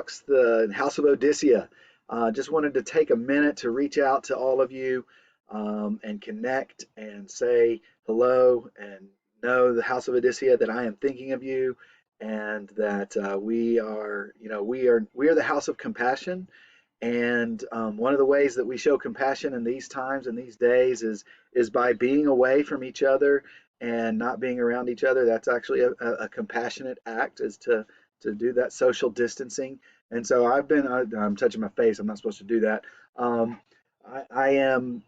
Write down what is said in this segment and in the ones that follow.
Talks, the House of Odyssea. Just wanted to take a minute to reach out to all of you and connect and say hello and know the House of Odyssea that I am thinking of you and that we are, we are the House of Compassion. And one of the ways that we show compassion in these times and these days is by being away from each other and not being around each other. That's actually a compassionate act, is to do that social distancing. And so I'm touching my face. I'm not supposed to do that. Um, I am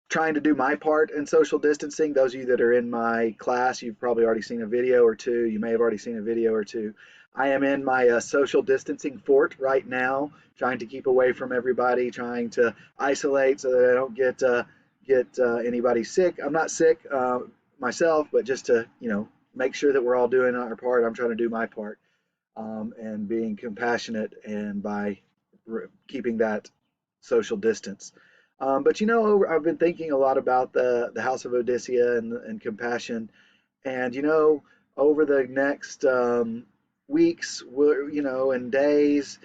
trying to do my part in social distancing. Those of you that are in my class, you've probably already seen a video or two. You may have already seen a video or two. I am in my social distancing fort right now, trying to keep away from everybody, trying to isolate so that I don't get anybody sick. I'm not sick myself, but just to make sure that we're all doing our part. I'm trying to do my part and being compassionate and by keeping that social distance. But I've been thinking a lot about the House of Odyssea and compassion, and over the next weeks, and days,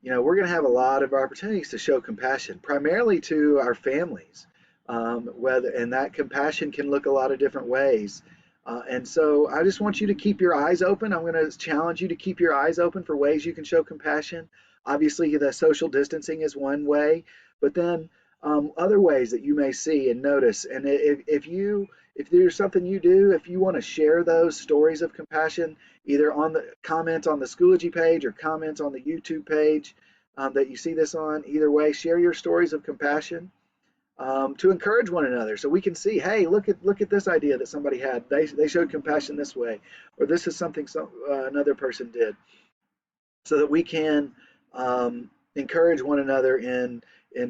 we're going to have a lot of opportunities to show compassion, primarily to our families. And that compassion can look a lot of different ways. And so I just want you to keep your eyes open. I'm going to challenge you to keep your eyes open for ways you can show compassion. Obviously, the social distancing is one way, but then other ways that you may see and notice. And if there's something you do, if you want to share those stories of compassion, either on the comment on the Schoology page or comment on the YouTube page that you see this on, either way, share your stories of compassion to encourage one another, so we can see, hey, look at this idea that somebody had. They showed compassion this way, or this is something another person did, so that we can encourage one another in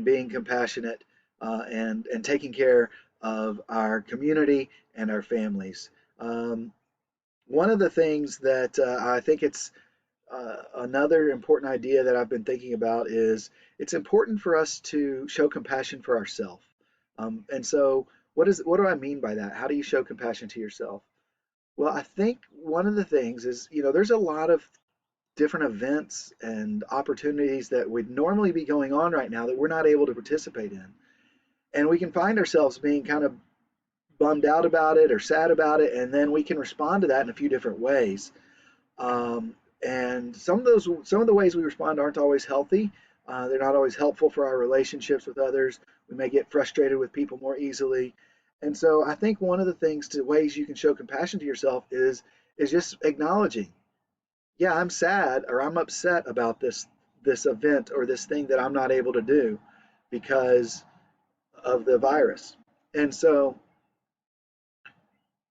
being compassionate and taking care of our community and our families. One of the things that I think it's another important idea that I've been thinking about is it's important for us to show compassion for ourselves. And so, what do I mean by that? How do you show compassion to yourself? Well, I think one of the things is, there's a lot of different events and opportunities that would normally be going on right now that we're not able to participate in. And we can find ourselves being kind of bummed out about it or sad about it, and then we can respond to that in a few different ways. And some of the ways we respond aren't always healthy. They're not always helpful for our relationships with others. We may get frustrated with people more easily. And so I think one of the ways you can show compassion to yourself is just acknowledging, yeah, I'm sad or I'm upset about this event or this thing that I'm not able to do because of the virus. And so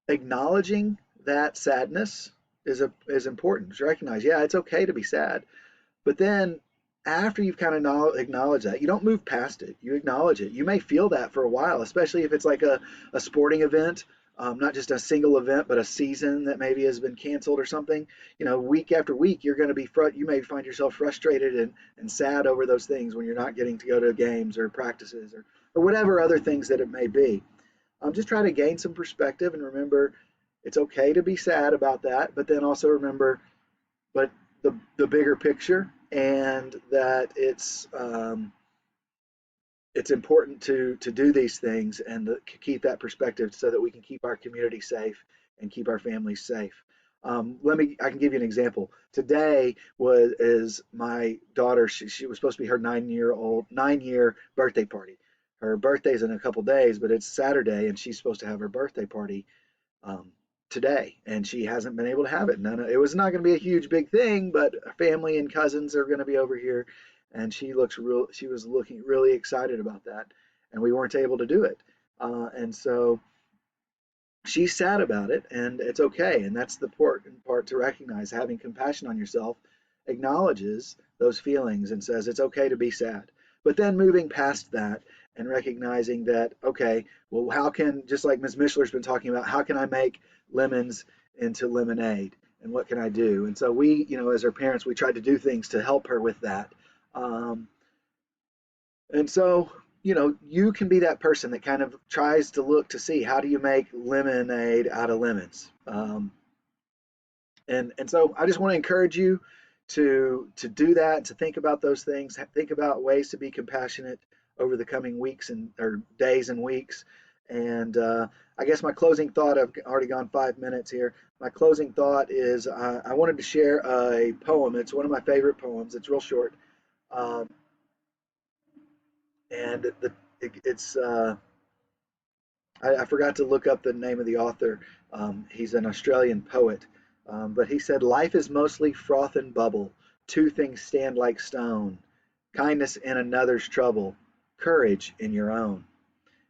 acknowledging that sadness is important to recognize. Yeah, it's okay to be sad, but then after you've kind of acknowledged that, you don't move past it. You acknowledge it. You may feel that for a while, especially if it's like a sporting event, not just a single event, but a season that maybe has been canceled or something. Week after week, you're going to you may find yourself frustrated and sad over those things when you're not getting to go to games or practices or whatever other things that it may be. Just try to gain some perspective and remember it's okay to be sad about that, but then also remember, but the bigger picture, and that it's important to do these things and keep that perspective so that we can keep our community safe and keep our families safe. I can give you an example. Today is my daughter. She was supposed to be her 9-year birthday party. Her birthday's in a couple days, but it's Saturday, and she's supposed to have her birthday party um, today, and she hasn't been able to have it. It was not going to be a huge big thing, but family and cousins are going to be over here, and she was looking really excited about that, and we weren't able to do it. And so she's sad about it, and it's okay. And that's the important part to recognize. Having compassion on yourself acknowledges those feelings and says it's okay to be sad. But then moving past that and recognizing that, okay, well, just like Ms. Mishler's been talking about, how can I make lemons into lemonade? And what can I do? And so we, as her parents, we tried to do things to help her with that. Um, and so, you can be that person that kind of tries to look to see, how do you make lemonade out of lemons? And so I just want to encourage you to do that, to think about those things, think about ways to be compassionate over the coming weeks and or days and weeks. And I guess my closing thought, I've already gone 5 minutes here. My closing thought is I wanted to share a poem. It's one of my favorite poems. It's real short. Um, and it's I forgot to look up the name of the author. He's an Australian poet, but he said, "Life is mostly froth and bubble. Two things stand like stone: kindness in another's trouble, courage in your own."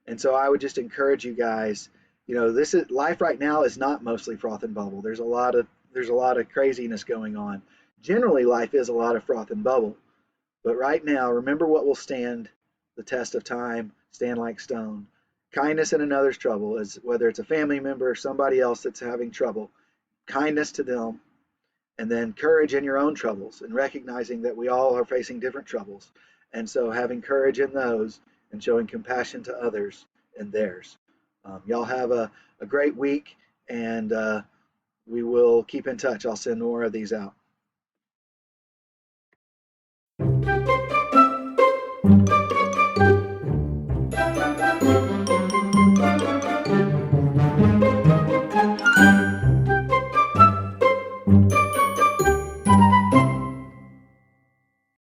And so I would just encourage you guys. This is life right now is not mostly froth and bubble. There's a lot of craziness going on. Generally, life is a lot of froth and bubble. But right now, remember what will stand the test of time, stand like stone. Kindness in another's trouble, is whether it's a family member or somebody else that's having trouble, kindness to them, and then courage in your own troubles, and recognizing that we all are facing different troubles. And so having courage in those and showing compassion to others in theirs. Y'all have a great week, and we will keep in touch. I'll send more of these out.